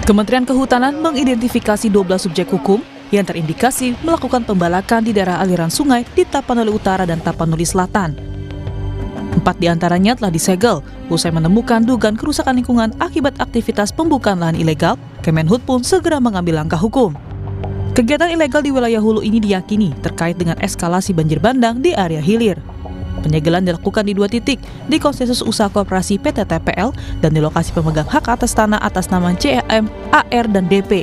Kementerian Kehutanan mengidentifikasi 12 subjek hukum yang terindikasi melakukan pembalakan di daerah aliran sungai di Tapanuli Utara dan Tapanuli Selatan. 4 diantaranya telah disegel, usai menemukan dugaan kerusakan lingkungan akibat aktivitas pembukaan lahan ilegal. Kemenhub pun segera mengambil langkah hukum. Kegiatan ilegal di wilayah hulu ini diyakini terkait dengan eskalasi banjir bandang di area hilir. Penyegelan dilakukan di 2 titik, di konsensus usaha koperasi PT TPL dan di lokasi pemegang hak atas tanah atas nama CAM, AR, dan DP.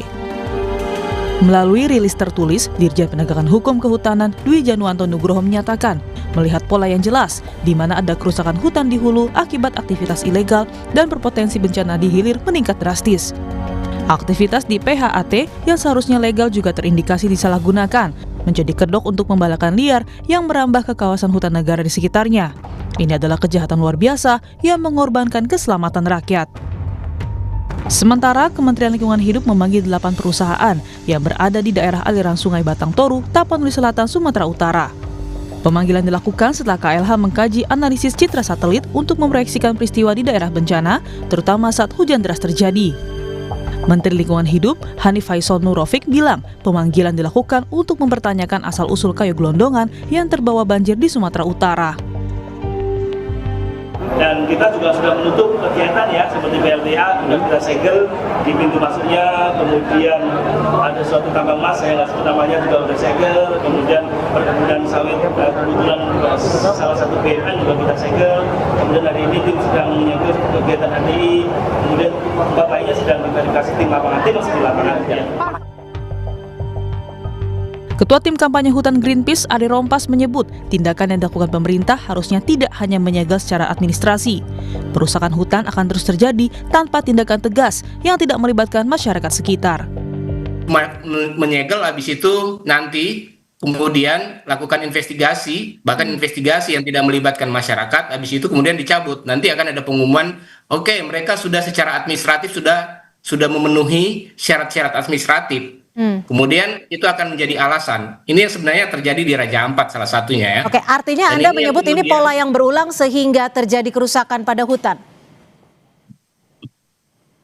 Melalui rilis tertulis, Dirjen Penegakan Hukum Kehutanan Dwi Januanto Nugroho menyatakan melihat pola yang jelas di mana ada kerusakan hutan di hulu akibat aktivitas ilegal dan berpotensi bencana di hilir meningkat drastis. Aktivitas di PHAT yang seharusnya legal juga terindikasi disalahgunakan, menjadi kedok untuk pembalakan liar yang merambah ke kawasan hutan negara di sekitarnya. Ini adalah kejahatan luar biasa yang mengorbankan keselamatan rakyat. Sementara Kementerian Lingkungan Hidup memanggil 8 perusahaan yang berada di daerah aliran Sungai Batang Toru, Tapanuli Selatan, Sumatera Utara. Pemanggilan dilakukan setelah KLH mengkaji analisis citra satelit untuk memproyeksikan peristiwa di daerah bencana, terutama saat hujan deras terjadi. Menteri Lingkungan Hidup Hanif Haisal Nurofik bilang pemanggilan dilakukan untuk mempertanyakan asal-usul kayu gelondongan yang terbawa banjir di Sumatera Utara. Dan kita juga sudah menutup kegiatan ya, seperti PLTA sudah kita segel di pintu masuknya, kemudian ada suatu tambang emas, saya nggak sebut namanya, juga sudah segel, kemudian perkebunan sawit, kebetulan salah satu BUMN juga kita segel, kemudian hari ini tim sedang menyangkut kegiatan HTI, kemudian bapaknya sedang diverifikasi tim lapangan, tim masih di lapangan. Ya. Ketua Tim Kampanye Hutan Greenpeace, Ari Rompas, menyebut tindakan yang dilakukan pemerintah harusnya tidak hanya menyegel secara administrasi. Perusakan hutan akan terus terjadi tanpa tindakan tegas yang tidak melibatkan masyarakat sekitar. Menyegel habis itu nanti kemudian lakukan investigasi, bahkan investigasi yang tidak melibatkan masyarakat, habis itu kemudian dicabut. Nanti akan ada pengumuman, oke, mereka sudah secara administratif sudah memenuhi syarat-syarat administratif. Kemudian itu akan menjadi alasan. Ini yang sebenarnya terjadi di Raja Ampat salah satunya ya. Oke, artinya dan Anda menyebut ini pola yang berulang sehingga terjadi kerusakan pada hutan.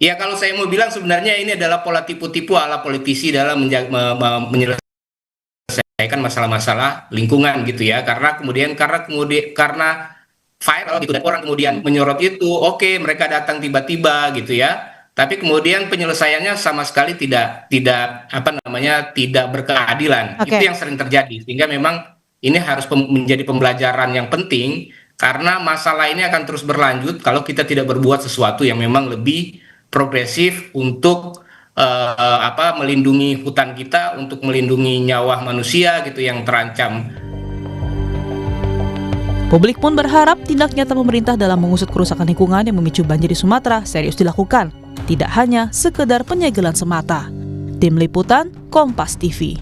Ya, kalau saya mau bilang sebenarnya ini adalah pola tipu-tipu ala politisi dalam menyelesaikan masalah-masalah lingkungan gitu ya. Karena viral gitu dan orang kemudian menyorot itu, oke, mereka datang tiba-tiba gitu ya. Tapi kemudian penyelesaiannya sama sekali tidak berkeadilan. Okay. Itu yang sering terjadi. Sehingga memang ini harus menjadi pembelajaran yang penting karena masalah ini akan terus berlanjut kalau kita tidak berbuat sesuatu yang memang lebih progresif untuk melindungi hutan kita, untuk melindungi nyawa manusia gitu yang terancam. Publik pun berharap tindak nyata pemerintah dalam mengusut kerusakan lingkungan yang memicu banjir di Sumatera serius dilakukan, tidak hanya sekedar penyegelan semata. Tim Liputan, Kompas TV.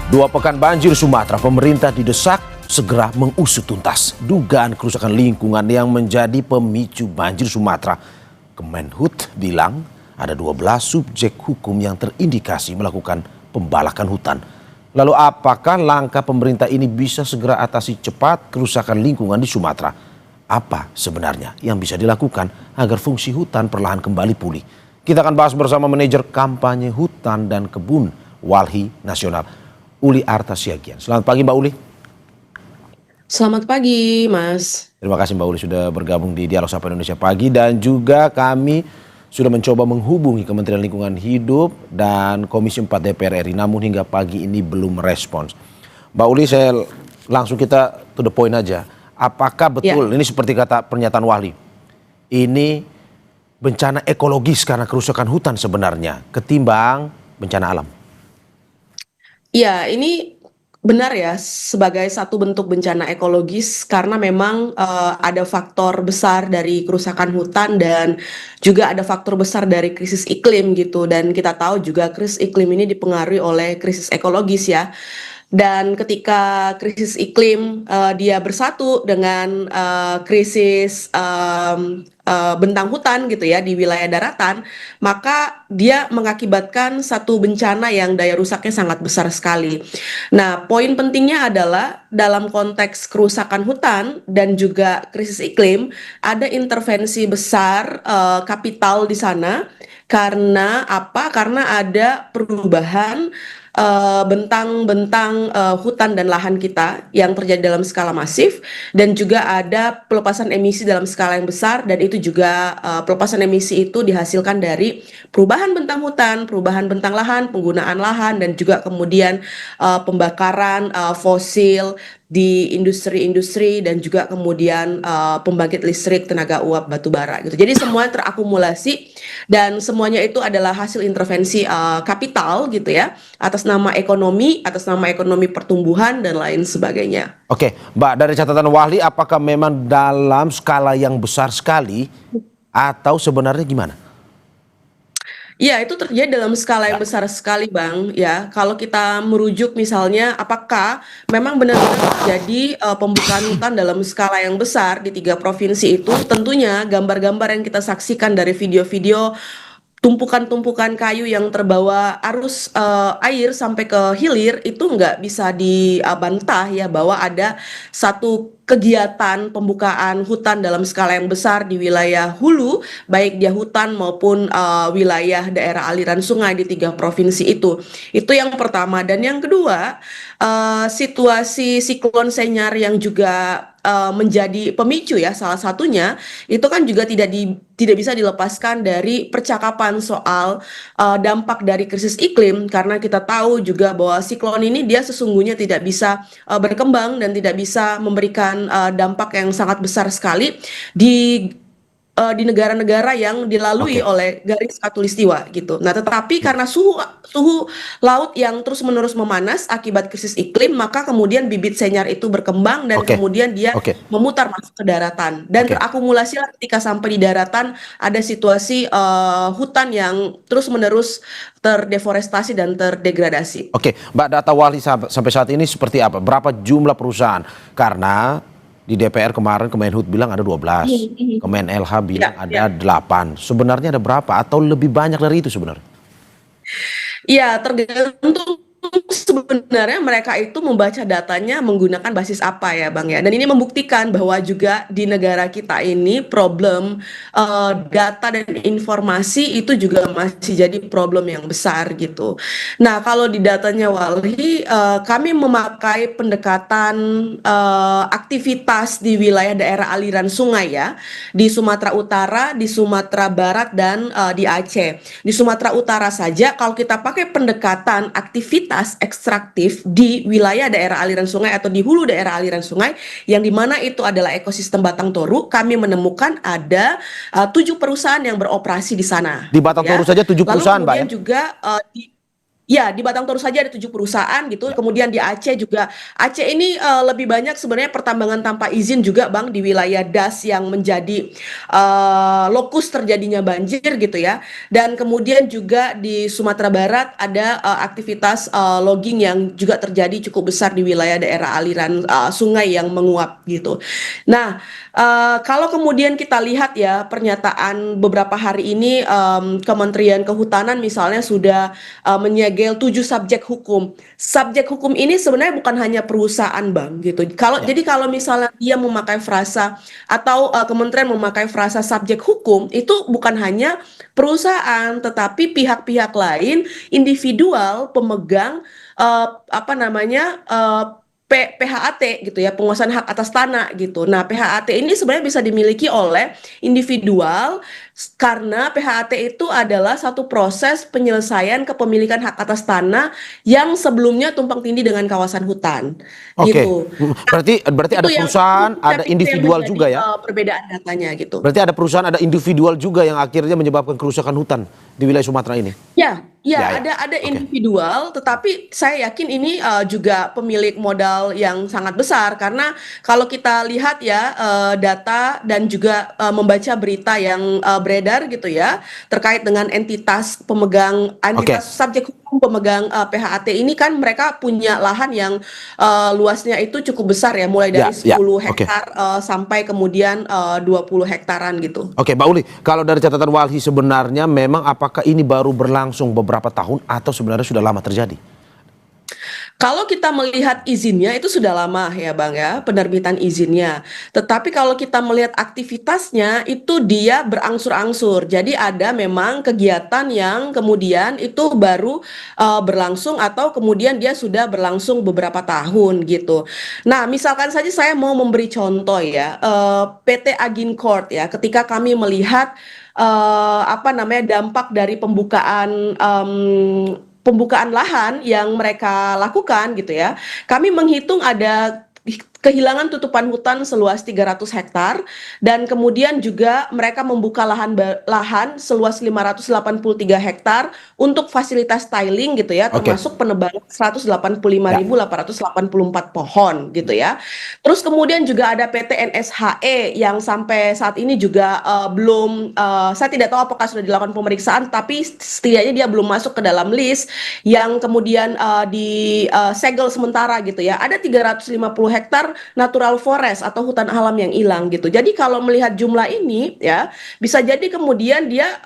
2 pekan banjir Sumatera, pemerintah didesak segera mengusut tuntas dugaan kerusakan lingkungan yang menjadi pemicu banjir Sumatera. Kemenhub bilang ada 12 subjek hukum yang terindikasi melakukan pembalakan hutan. Lalu apakah langkah pemerintah ini bisa segera atasi cepat kerusakan lingkungan di Sumatera? Apa sebenarnya yang bisa dilakukan agar fungsi hutan perlahan kembali pulih? Kita akan bahas bersama manajer kampanye hutan dan kebun Walhi Nasional, Uli Artasiagian. Selamat pagi Mbak Uli. Selamat pagi Mas. Terima kasih Mbak Uli sudah bergabung di Dialog Sapa Indonesia Pagi, dan juga kami sudah mencoba menghubungi Kementerian Lingkungan Hidup dan Komisi 4 DPR RI, namun hingga pagi ini belum merespons. Mbak Uli, saya langsung kita to the point aja. Apakah betul ini seperti kata pernyataan Walhi, ini bencana ekologis karena kerusakan hutan sebenarnya ketimbang bencana alam? Ya, ini benar ya, sebagai satu bentuk bencana ekologis karena memang ada faktor besar dari kerusakan hutan dan juga ada faktor besar dari krisis iklim gitu, dan kita tahu juga krisis iklim ini dipengaruhi oleh krisis ekologis ya. Dan ketika krisis iklim dia bersatu dengan krisis bentang hutan gitu ya di wilayah daratan, maka dia mengakibatkan satu bencana yang daya rusaknya sangat besar sekali. Nah, poin pentingnya adalah dalam konteks kerusakan hutan dan juga krisis iklim, ada intervensi besar kapital di sana. Karena apa? Karena ada perubahan bentang-bentang hutan dan lahan kita yang terjadi dalam skala masif, dan juga ada pelepasan emisi dalam skala yang besar, dan itu juga pelepasan emisi itu dihasilkan dari perubahan bentang hutan, perubahan bentang lahan, penggunaan lahan, dan juga kemudian pembakaran fosil di industri-industri, dan juga kemudian pembangkit listrik tenaga uap batu bara gitu. Jadi semuanya terakumulasi dan semuanya itu adalah hasil intervensi kapital gitu ya, atas nama ekonomi pertumbuhan dan lain sebagainya. Oke, Mbak, dari catatan Wahli, apakah memang dalam skala yang besar sekali atau sebenarnya gimana? Iya, itu terjadi dalam skala yang besar sekali, Bang. Ya, kalau kita merujuk misalnya, apakah memang benar-benar terjadi pembukaan hutan dalam skala yang besar di 3 provinsi itu? Tentunya gambar-gambar yang kita saksikan dari video-video tumpukan-tumpukan kayu yang terbawa arus air sampai ke hilir itu nggak bisa dibantah ya, bahwa ada satu kegiatan pembukaan hutan dalam skala yang besar di wilayah hulu, baik dia hutan maupun wilayah daerah aliran sungai di 3 provinsi itu. Itu yang pertama. Dan yang kedua, situasi siklon Senyar yang juga menjadi pemicu ya, salah satunya itu kan juga tidak bisa dilepaskan dari percakapan soal dampak dari krisis iklim, karena kita tahu juga bahwa siklon ini dia sesungguhnya tidak bisa berkembang dan tidak bisa memberikan dampak yang sangat besar sekali di negara-negara yang dilalui oleh garis khatulistiwa gitu. Nah, tetapi karena suhu laut yang terus-menerus memanas akibat krisis iklim, maka kemudian bibit Senyar itu berkembang dan kemudian dia memutar masuk ke daratan, dan terakumulasi ketika sampai di daratan ada situasi hutan yang terus-menerus terdeforestasi dan terdegradasi. Oke, Mbak, data Wahli sampai saat ini seperti apa? Berapa jumlah perusahaan? Karena di DPR kemarin Kemenhub bilang ada 12, Kemen-LH bilang ada 8. Sebenarnya ada berapa atau lebih banyak dari itu sebenarnya? Iya, tergantung sebenarnya mereka itu membaca datanya menggunakan basis apa ya, Bang ya. Dan ini membuktikan bahwa juga di negara kita ini problem data dan informasi itu juga masih jadi problem yang besar gitu. Nah, kalau di datanya Walhi, kami memakai pendekatan aktivitas di wilayah daerah aliran sungai ya, di Sumatera Utara, di Sumatera Barat, dan di Aceh. Di Sumatera Utara saja kalau kita pakai pendekatan aktivitas ekstraktif di wilayah daerah aliran sungai atau di hulu daerah aliran sungai, yang dimana itu adalah ekosistem Batang Toru, kami menemukan ada 7 perusahaan yang beroperasi di sana. Di Batang Toru saja 7 perusahaan, Mbak ya? Lalu kemudian juga di Batang Toru saja ada 7 perusahaan gitu. Kemudian di Aceh juga. Aceh ini lebih banyak sebenarnya pertambangan tanpa izin juga, Bang, di wilayah Das yang menjadi lokus terjadinya banjir gitu ya. Dan kemudian juga di Sumatera Barat ada aktivitas logging yang juga terjadi cukup besar di wilayah daerah aliran sungai yang menguap gitu. Nah, kalau kemudian kita lihat ya pernyataan beberapa hari ini, Kementerian Kehutanan misalnya sudah menyegel 7 subjek hukum. Subjek hukum ini sebenarnya bukan hanya perusahaan, Bang, gitu. Jadi kalau misalnya dia memakai frasa atau kementerian memakai frasa subjek hukum, itu bukan hanya perusahaan, tetapi pihak-pihak lain, individual pemegang PHAT gitu ya, penguasaan hak atas tanah gitu. Nah, PHAT ini sebenarnya bisa dimiliki oleh individual karena PHAT itu adalah satu proses penyelesaian kepemilikan hak atas tanah yang sebelumnya tumpang tindih dengan kawasan hutan. Gitu. Berarti ada perusahaan, ada individual juga ya? Perbedaan datanya gitu. Berarti ada perusahaan, ada individual juga yang akhirnya menyebabkan kerusakan hutan di wilayah Sumatera ini. Ya. Ya, Ya, ya. ada Oke. individual, tetapi saya yakin ini juga pemilik modal yang sangat besar karena kalau kita lihat ya data dan juga membaca berita yang beredar gitu ya terkait dengan Oke. entitas subjek hukum pemegang PHAT ini kan mereka punya lahan yang luasnya itu cukup besar ya, mulai dari Ya, ya. 10 Oke. hektar sampai kemudian 20 hektaran gitu. Oke, Mbak Uli, kalau dari catatan Walhi sebenarnya memang apakah ini baru berlangsung beberapa tahun atau sebenarnya sudah lama terjadi? Kalau kita melihat izinnya itu sudah lama ya Bang ya, penerbitan izinnya. Tetapi kalau kita melihat aktivitasnya itu dia berangsur-angsur. Jadi ada memang kegiatan yang kemudian itu baru berlangsung atau kemudian dia sudah berlangsung beberapa tahun gitu. Nah, misalkan saja saya mau memberi contoh ya, PT Agincourt ya, ketika kami melihat apa namanya dampak dari pembukaan lahan yang mereka lakukan gitu ya. Kami menghitung ada kehilangan tutupan hutan seluas 300 hektar dan kemudian juga mereka membuka lahan seluas 583 hektar untuk fasilitas tiling gitu ya, Oke. termasuk penebangan Ya. 185.884 pohon gitu ya. Terus kemudian juga ada PT NSHE yang sampai saat ini juga belum saya tidak tahu apakah sudah dilakukan pemeriksaan tapi setidaknya dia belum masuk ke dalam list yang kemudian disegel sementara gitu ya. Ada 350 hektar natural forest atau hutan alam yang hilang gitu. Jadi kalau melihat jumlah ini ya bisa jadi kemudian dia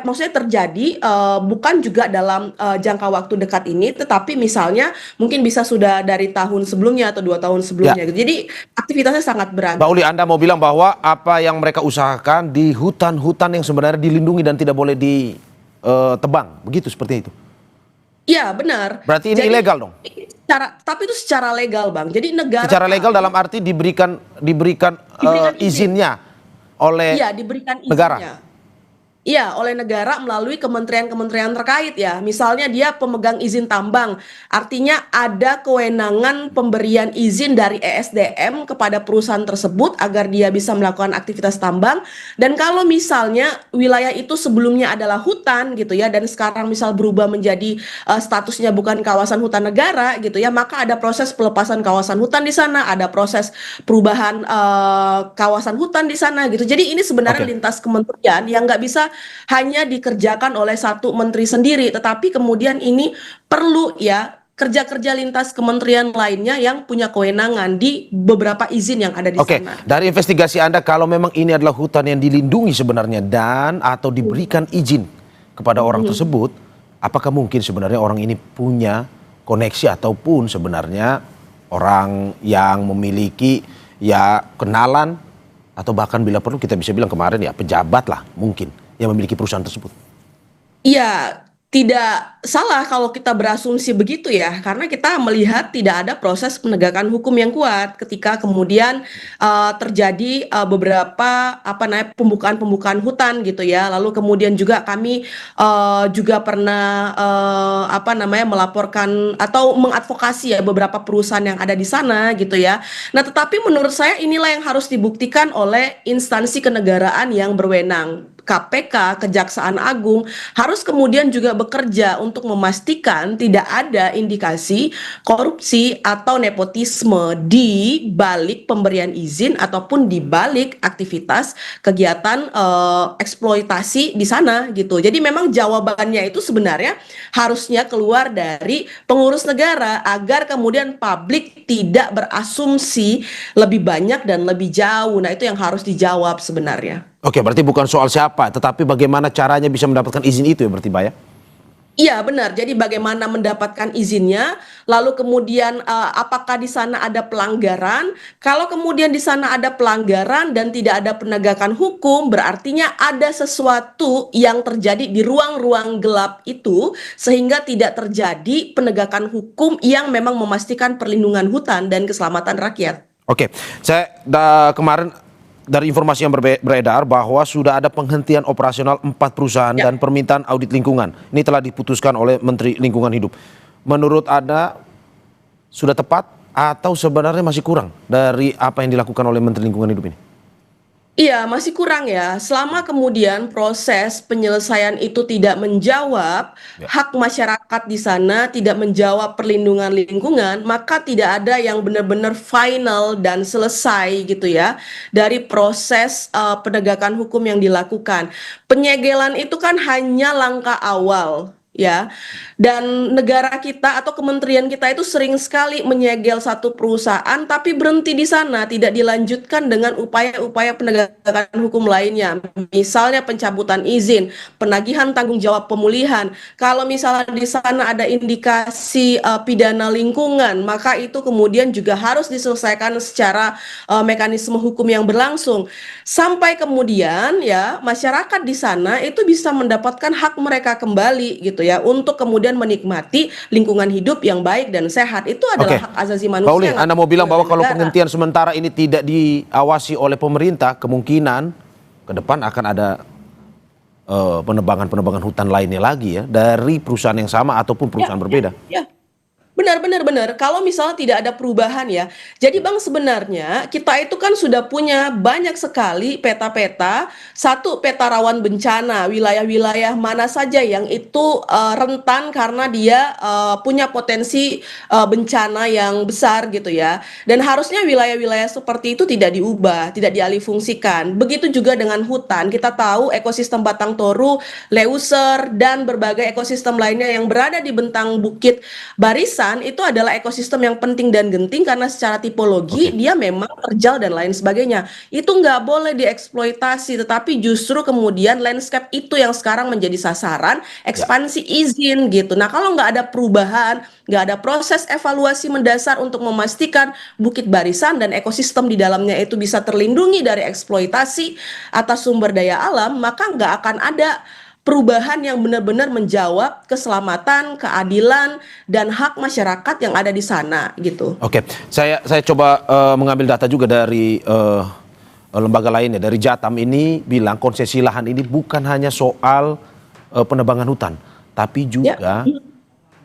maksudnya terjadi bukan juga dalam jangka waktu dekat ini, tetapi misalnya mungkin bisa sudah dari tahun sebelumnya atau 2 tahun sebelumnya gitu. Jadi aktivitasnya sangat Mbak beragam. Uli, Anda mau bilang bahwa apa yang mereka usahakan di hutan-hutan yang sebenarnya dilindungi dan tidak boleh ditebang, begitu seperti itu? Iya, benar. Berarti ini Jadi ilegal dong? tapi itu secara legal, Bang. Jadi negara Secara legal dalam arti diberikan Diberikan izin. izinnya oleh Iya, diberikan negara. izinnya. Iya, oleh negara melalui kementerian-kementerian terkait ya. Misalnya dia pemegang izin tambang, artinya ada kewenangan pemberian izin dari ESDM kepada perusahaan tersebut agar dia bisa melakukan aktivitas tambang. Dan kalau misalnya wilayah itu sebelumnya adalah hutan gitu ya, dan sekarang misal berubah menjadi statusnya bukan kawasan hutan negara gitu ya, maka ada proses pelepasan kawasan hutan di sana, ada proses perubahan kawasan hutan di sana gitu. Jadi ini sebenarnya Oke. lintas kementerian yang nggak bisa hanya dikerjakan oleh satu menteri sendiri, tetapi kemudian ini perlu ya kerja-kerja lintas kementerian lainnya yang punya kewenangan di beberapa izin yang ada di Oke, sana. dari investigasi Anda kalau memang ini adalah hutan yang dilindungi sebenarnya dan atau diberikan izin kepada orang tersebut, apakah mungkin sebenarnya orang ini punya koneksi ataupun sebenarnya orang yang memiliki ya kenalan atau bahkan bila perlu kita bisa bilang kemarin ya pejabat lah mungkin yang memiliki perusahaan tersebut? Iya, tidak salah kalau kita berasumsi begitu ya, karena kita melihat tidak ada proses penegakan hukum yang kuat ketika kemudian terjadi beberapa pembukaan hutan gitu ya. Lalu kemudian juga kami juga pernah melaporkan atau mengadvokasi ya beberapa perusahaan yang ada di sana gitu ya. Nah, tetapi menurut saya inilah yang harus dibuktikan oleh instansi kenegaraan yang berwenang. KPK, Kejaksaan Agung harus kemudian juga bekerja untuk memastikan tidak ada indikasi korupsi atau nepotisme di balik pemberian izin ataupun di balik aktivitas kegiatan eksploitasi di sana gitu. Jadi memang jawabannya itu sebenarnya harusnya keluar dari pengurus negara agar kemudian publik tidak berasumsi lebih banyak dan lebih jauh. Nah, itu yang harus dijawab sebenarnya. Oke, berarti bukan soal siapa, tetapi bagaimana caranya bisa mendapatkan izin itu ya berarti Mbak ya? Iya benar. Jadi bagaimana mendapatkan izinnya, lalu kemudian apakah di sana ada pelanggaran? Kalau kemudian di sana ada pelanggaran dan tidak ada penegakan hukum, berartinya ada sesuatu yang terjadi di ruang-ruang gelap itu sehingga tidak terjadi penegakan hukum yang memang memastikan perlindungan hutan dan keselamatan rakyat. Oke, kemarin dari informasi yang beredar bahwa sudah ada penghentian operasional 4 perusahaan Ya. dan permintaan audit lingkungan. Ini telah diputuskan oleh Menteri Lingkungan Hidup. Menurut Anda sudah tepat atau sebenarnya masih kurang dari apa yang dilakukan oleh Menteri Lingkungan Hidup ini? Iya, masih kurang ya. Selama kemudian proses penyelesaian itu tidak menjawab Ya. hak masyarakat di sana, tidak menjawab perlindungan lingkungan, maka tidak ada yang benar-benar final dan selesai gitu ya dari proses penegakan hukum yang dilakukan. Penyegelan itu kan hanya langkah awal. Ya, dan negara kita atau kementerian kita itu sering sekali menyegel satu perusahaan, tapi berhenti di sana, tidak dilanjutkan dengan upaya-upaya penegakan hukum lainnya. Misalnya pencabutan izin, penagihan tanggung jawab pemulihan. Kalau misalnya di sana ada indikasi pidana lingkungan, maka itu kemudian juga harus diselesaikan secara mekanisme hukum yang berlangsung. Sampai kemudian ya masyarakat di sana itu bisa mendapatkan hak mereka kembali gitu ya untuk kemudian menikmati lingkungan hidup yang baik dan sehat. Itu adalah hak asasi Pak manusia Uli, yang Anda mau bilang bahwa kalau negara. penghentian sementara ini tidak diawasi oleh pemerintah, kemungkinan ke depan akan ada penebangan hutan lainnya lagi ya dari perusahaan yang sama ataupun perusahaan berbeda. Ya. Benar. Kalau misalnya tidak ada perubahan ya. Jadi Bang sebenarnya kita itu kan sudah punya banyak sekali peta-peta. Satu peta rawan bencana, wilayah-wilayah mana saja yang itu rentan karena dia punya potensi bencana yang besar gitu ya. Dan harusnya wilayah-wilayah seperti itu tidak diubah, tidak dialihfungsikan. Begitu juga dengan hutan. Kita tahu ekosistem Batang Toru, Leuser dan berbagai ekosistem lainnya yang berada di bentang Bukit Barisan itu adalah ekosistem yang penting dan genting karena secara tipologi dia memang terjal dan lain sebagainya. Itu nggak boleh dieksploitasi, tetapi justru kemudian landscape itu yang sekarang menjadi sasaran ekspansi izin gitu. Nah kalau nggak ada perubahan, nggak ada proses evaluasi mendasar untuk memastikan Bukit Barisan dan ekosistem di dalamnya itu bisa terlindungi dari eksploitasi atas sumber daya alam, maka nggak akan ada perubahan yang benar-benar menjawab keselamatan, keadilan, dan hak masyarakat yang ada di sana gitu. Oke, saya coba mengambil data juga dari lembaga lainnya, dari Jatam ini bilang konsesi lahan ini bukan hanya soal penebangan hutan, tapi juga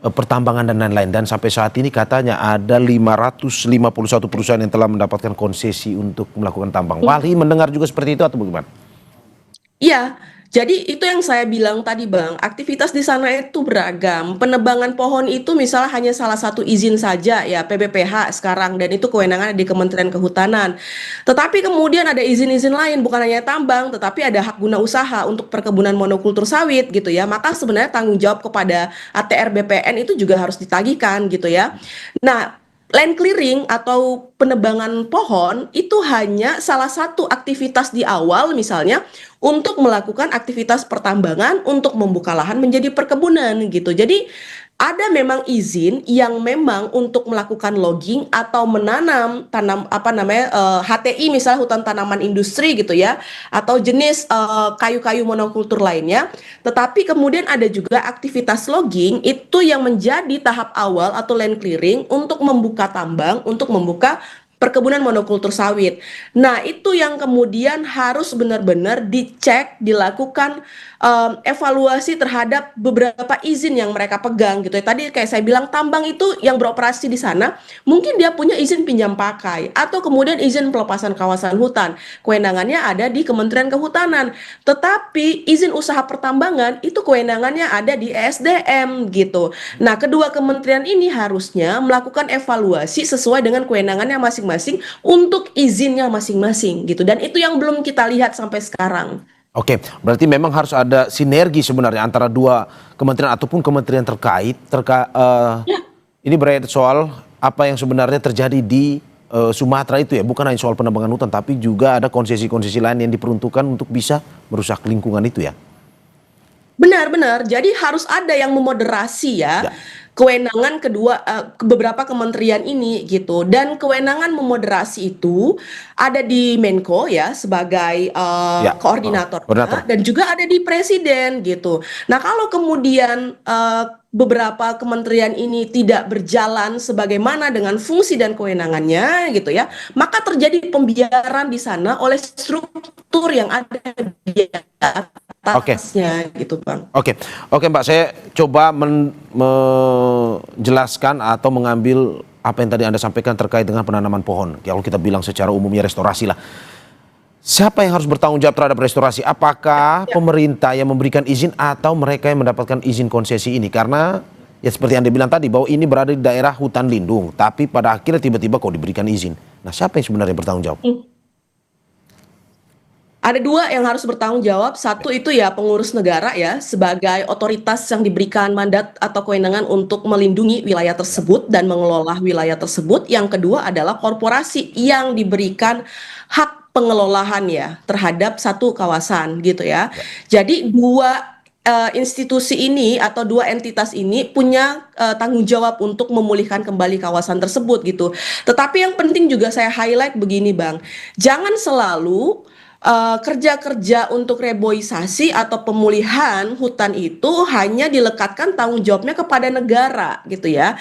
pertambangan dan lain-lain. Dan sampai saat ini katanya ada 551 perusahaan yang telah mendapatkan konsesi untuk melakukan tambang. Wali mendengar juga seperti itu atau bagaimana? Iya, jadi itu yang saya bilang tadi Bang, aktivitas di sana itu beragam. Penebangan pohon itu misalnya hanya salah satu izin saja ya PBPH sekarang dan itu kewenangan di Kementerian Kehutanan. Tetapi kemudian ada izin-izin lain bukan hanya tambang tetapi ada hak guna usaha untuk perkebunan monokultur sawit gitu ya. Maka sebenarnya tanggung jawab kepada ATR BPN itu juga harus ditagihkan gitu ya. Nah, land clearing atau penebangan pohon itu hanya salah satu aktivitas di awal misalnya untuk melakukan aktivitas pertambangan untuk membuka lahan menjadi perkebunan gitu. Jadi ada memang izin yang memang untuk melakukan logging atau menanam HTI misalnya hutan tanaman industri gitu ya atau jenis kayu-kayu monokultur lainnya. Tetapi kemudian ada juga aktivitas logging itu yang menjadi tahap awal atau land clearing untuk membuka tambang, untuk membuka perkebunan monokultur sawit. Nah, itu yang kemudian harus benar-benar dicek, dilakukan evaluasi terhadap beberapa izin yang mereka pegang gitu ya. Tadi kayak saya bilang tambang itu yang beroperasi di sana, mungkin dia punya izin pinjam pakai atau kemudian izin pelepasan kawasan hutan. Kewenangannya ada di Kementerian Kehutanan. Tetapi izin usaha pertambangan itu kewenangannya ada di ESDM gitu. Nah, kedua kementerian ini harusnya melakukan evaluasi sesuai dengan kewenangannya masing-masing untuk izinnya masing-masing gitu. Dan itu yang belum kita lihat sampai sekarang. Oke, berarti memang harus ada sinergi sebenarnya antara dua kementerian ataupun kementerian terkait. Ini berkaitan soal apa yang sebenarnya terjadi di Sumatera itu ya, bukan hanya soal penebangan hutan, tapi juga ada konsesi-konsesi lain yang diperuntukkan untuk bisa merusak lingkungan itu ya. Benar. Jadi harus ada yang memoderasi ya. Kewenangan beberapa kementerian ini gitu dan kewenangan memoderasi itu ada di Menko ya sebagai koordinator dan juga ada di presiden gitu. Nah kalau kemudian beberapa kementerian ini tidak berjalan sebagaimana dengan fungsi dan kewenangannya gitu ya, maka terjadi pembiaran di sana oleh struktur yang ada di atasnya gitu Bang. Oke Mbak, saya coba menjelaskan atau mengambil apa yang tadi Anda sampaikan terkait dengan penanaman pohon. Kalau kita bilang secara umumnya restorasi lah. Siapa yang harus bertanggung jawab terhadap restorasi? Apakah pemerintah yang memberikan izin atau mereka yang mendapatkan izin konsesi ini? Karena ya seperti Anda bilang tadi bahwa ini berada di daerah hutan lindung, tapi pada akhirnya tiba-tiba kok diberikan izin. Nah, siapa yang sebenarnya bertanggung jawab? Ada dua yang harus bertanggung jawab. Satu itu ya pengurus negara ya sebagai otoritas yang diberikan mandat atau kewenangan untuk melindungi wilayah tersebut dan mengelola wilayah tersebut. Yang kedua adalah korporasi yang diberikan hak pengelolaan ya terhadap satu kawasan gitu ya. Jadi dua institusi ini atau dua entitas ini punya tanggung jawab untuk memulihkan kembali kawasan tersebut gitu. Tetapi yang penting juga saya highlight begini Bang, jangan selalu kerja-kerja untuk reboisasi atau pemulihan hutan itu hanya dilekatkan tanggung jawabnya kepada negara gitu ya.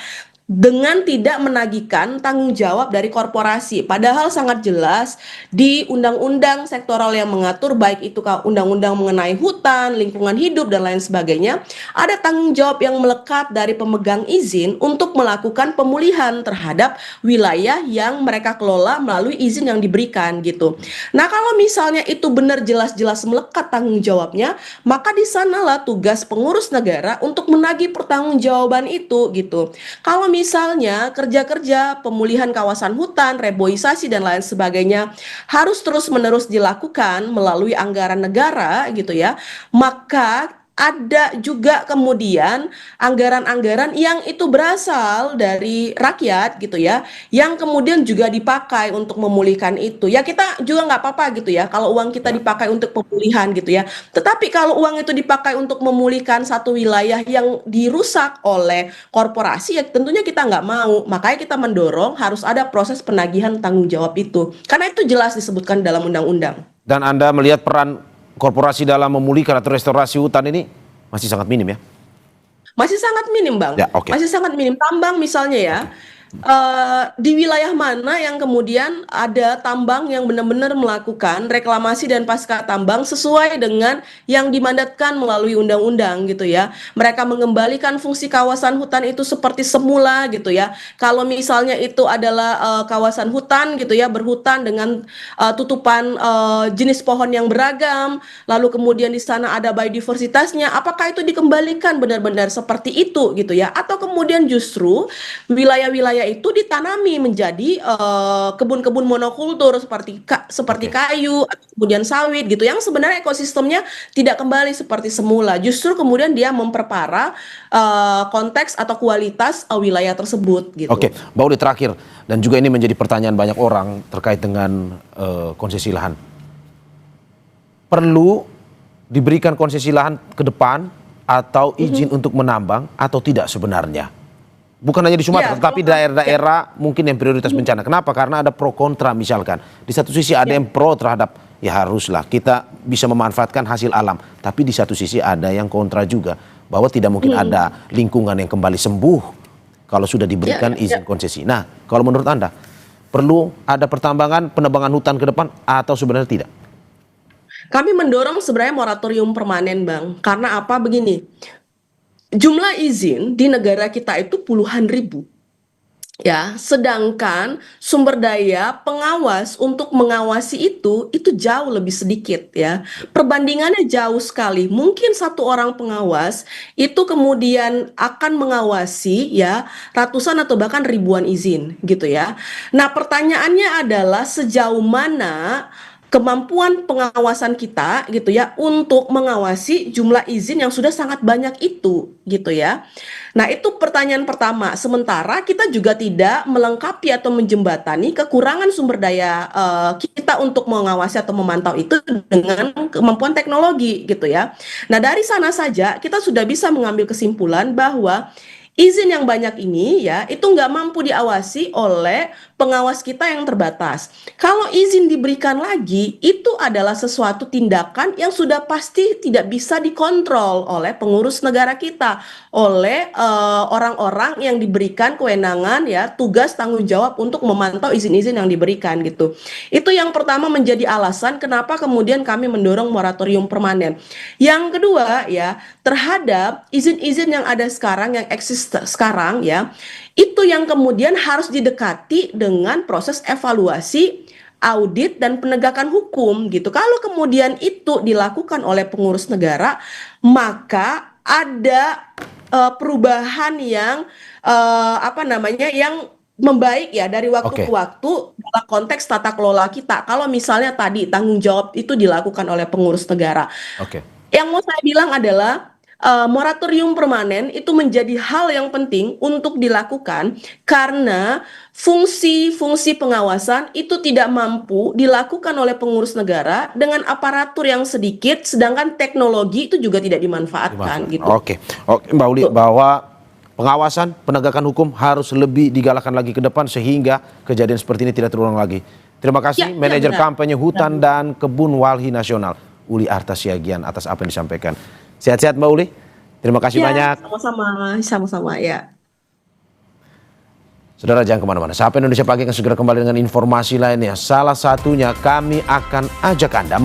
Dengan tidak menagihkan tanggung jawab dari korporasi. Padahal sangat jelas di undang-undang sektoral yang mengatur baik itu undang-undang mengenai hutan, lingkungan hidup dan lain sebagainya, ada tanggung jawab yang melekat dari pemegang izin untuk melakukan pemulihan terhadap wilayah yang mereka kelola melalui izin yang diberikan gitu. Nah, kalau misalnya itu benar jelas-jelas melekat tanggung jawabnya, maka di sanalah tugas pengurus negara untuk menagih pertanggungjawaban itu gitu. Kalau misalnya kerja-kerja pemulihan kawasan hutan, reboisasi dan lain sebagainya harus terus-menerus dilakukan melalui anggaran negara gitu ya, maka ada juga kemudian anggaran-anggaran yang itu berasal dari rakyat gitu ya, yang kemudian juga dipakai untuk memulihkan itu. Ya kita juga nggak apa-apa gitu ya, kalau uang kita dipakai untuk pemulihan gitu ya. Tetapi kalau uang itu dipakai untuk memulihkan satu wilayah yang dirusak oleh korporasi, ya tentunya kita nggak mau. Makanya kita mendorong harus ada proses penagihan tanggung jawab itu. Karena itu jelas disebutkan dalam undang-undang. Dan Anda melihat peran korporasi dalam memulihkan atau restorasi hutan ini masih sangat minim ya? Masih sangat minim, Bang. Ya, oke. Masih sangat minim. Tambang misalnya ya, di wilayah mana yang kemudian ada tambang yang benar-benar melakukan reklamasi dan pasca tambang sesuai dengan yang dimandatkan melalui undang-undang gitu ya. Mereka mengembalikan fungsi kawasan hutan itu seperti semula gitu ya. Kalau misalnya itu adalah kawasan hutan gitu ya, berhutan dengan tutupan jenis pohon yang beragam, lalu kemudian di sana ada biodiversitasnya, apakah itu dikembalikan benar-benar seperti itu gitu ya? Atau kemudian justru wilayah-wilayah itu ditanami menjadi kebun-kebun monokultur seperti kayu, kemudian sawit gitu, yang sebenarnya ekosistemnya tidak kembali seperti semula. Justru kemudian dia memperparah konteks atau kualitas wilayah tersebut gitu. Oke, Mbak Uli terakhir, dan juga ini menjadi pertanyaan banyak orang terkait dengan konsesi lahan. Perlu diberikan konsesi lahan ke depan atau izin untuk menambang atau tidak sebenarnya? Bukan hanya di Sumatera, tetapi daerah-daerah mungkin yang prioritas bencana. Kenapa? Karena ada pro kontra misalkan. Di satu sisi ada yang pro terhadap, ya haruslah kita bisa memanfaatkan hasil alam. Tapi di satu sisi ada yang kontra juga, bahwa tidak mungkin ada lingkungan yang kembali sembuh kalau sudah diberikan izin konsesi. Nah, kalau menurut Anda, perlu ada penebangan hutan ke depan atau sebenarnya tidak? Kami mendorong sebenarnya moratorium permanen, Bang. Karena apa? Begini, jumlah izin di negara kita itu puluhan ribu. Ya, sedangkan sumber daya pengawas untuk mengawasi itu jauh lebih sedikit ya. Perbandingannya jauh sekali. Mungkin satu orang pengawas itu kemudian akan mengawasi ya ratusan atau bahkan ribuan izin gitu ya. Nah, pertanyaannya adalah sejauh mana kemampuan pengawasan kita gitu ya untuk mengawasi jumlah izin yang sudah sangat banyak itu gitu ya. Nah, itu pertanyaan pertama. Sementara kita juga tidak melengkapi atau menjembatani kekurangan sumber daya kita untuk mengawasi atau memantau itu dengan kemampuan teknologi gitu ya. Nah, dari sana saja kita sudah bisa mengambil kesimpulan bahwa izin yang banyak ini ya itu nggak mampu diawasi oleh pengawas kita yang terbatas. Kalau izin diberikan lagi, itu adalah sesuatu tindakan yang sudah pasti tidak bisa dikontrol oleh pengurus negara kita, oleh orang-orang yang diberikan kewenangan ya tugas tanggung jawab untuk memantau izin-izin yang diberikan gitu. Itu yang pertama menjadi alasan kenapa kemudian kami mendorong moratorium permanen. Yang kedua ya, terhadap izin-izin yang ada sekarang, yang eksis sekarang ya, itu yang kemudian harus didekati dengan proses evaluasi audit dan penegakan hukum gitu. Kalau kemudian itu dilakukan oleh pengurus negara, maka ada perubahan yang yang membaik ya dari waktu Oke. ke waktu dalam konteks tata kelola kita. Kalau misalnya tadi tanggung jawab itu dilakukan oleh pengurus negara. Oke. Yang mau saya bilang adalah moratorium permanen itu menjadi hal yang penting untuk dilakukan karena fungsi-fungsi pengawasan itu tidak mampu dilakukan oleh pengurus negara dengan aparatur yang sedikit, sedangkan teknologi itu juga tidak dimanfaatkan gitu. Oke, Mbak Uli, bahwa pengawasan penegakan hukum harus lebih digalakkan lagi ke depan sehingga kejadian seperti ini tidak terulang lagi. Terima kasih Ya, Manajer benar. Kampanye Hutan dan Kebun Walhi Nasional Uli Artasiagian atas apa yang disampaikan. Sehat-sehat Mbak Uli. Terima kasih Ya, banyak. sama-sama ya. Saudara jangan kemana-mana. Sapa Indonesia Pagi akan segera kembali dengan informasi lainnya. Salah satunya kami akan ajak Anda